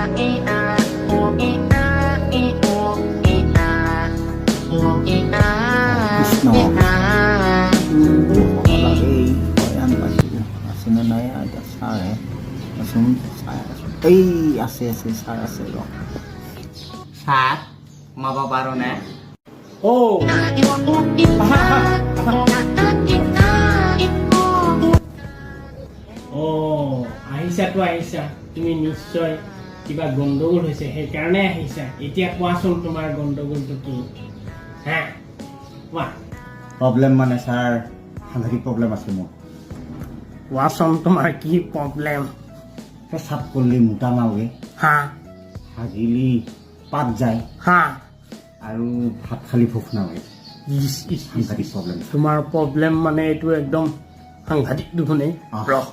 Krishna. Lagi ayan pa siya. Sino na yan? Sare. Ase sare lo. Sat, mapaparo na? Oh! Oh, আহিছা তুমি নিশ্চয় কিবা গণ্ডগোল হৈছে সেইকাৰণে আহিছা এতিয়া কোৱাচোন তোমাৰ গণ্ডগোলটো কি হা কোৱা প্ৰবলেম মানে স্যাৰ সাংঘাতিক প্ৰবলেম আছে মোৰ কোৱাচোন তোমাৰ কি প্ৰব্লেম পেচাব কৰলে মোটা নাওগে হা হাগিলি পাত যায় হা আৰু ভাত খালি ভোক নাওগে সাংঘাতিক প্ৰবলেম তোমাৰ প্ৰব্লেম মানে এইটো একদম সাংঘাতিক দুখনে ৰহ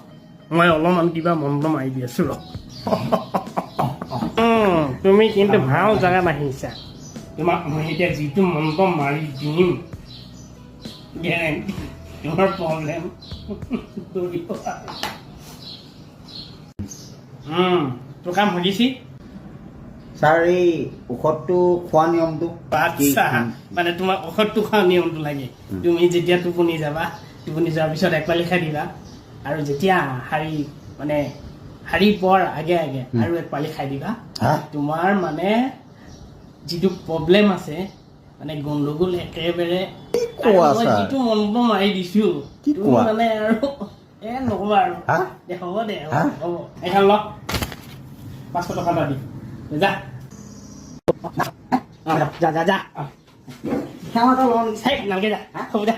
মই অলপমান কিবা মন্ত্ৰ মাৰি দি আছো ৰহ তুমি কিন্তু ভাল জেগাত আহিছা তোমাক মই এতিয়া যিটো মন্ত্ৰ মাৰি দিম গেৰেণ্টি তোমাৰ প্ৰব্লেম তোৰ কাম সুধিছি স্যাৰ এই ঔষধটো খোৱা নিয়মটো আচ্ছা মানে তোমাক ঔষধটো খোৱা নিয়মটো লাগে তুমি যেতিয়া টোপনি যোৱাৰ পিছত এক পালি খাই দিবা আৰু যেতিয়া শাৰী পোৱাৰ আগে আৰু এক পালি খাই দিবা তোমাৰ মানে যিটো প্ৰব্লেম আছে মানে গণ্ডগোল একেবাৰে যিটো মন্ত্ৰ মাৰি দিছো তুমি মানে আৰু নকবা আৰু হ'ব দে হ'ব এখন ল 500 টকা এটা দি যা যা নালগে যা হ'ব দে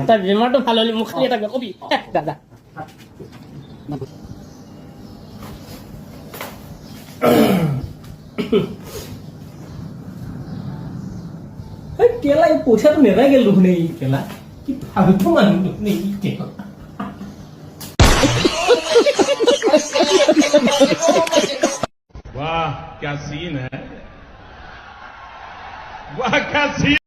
তাৰ বেমাৰটো ভাল হ'লে মোক খালি এটা কবি যা কেলা এই পইচাটো নেপাই গেল দেখোন এই কেলা কি ফালতু মানুহ দেখোন এই কেলা वाह क्या सीन है वाह क्या सीन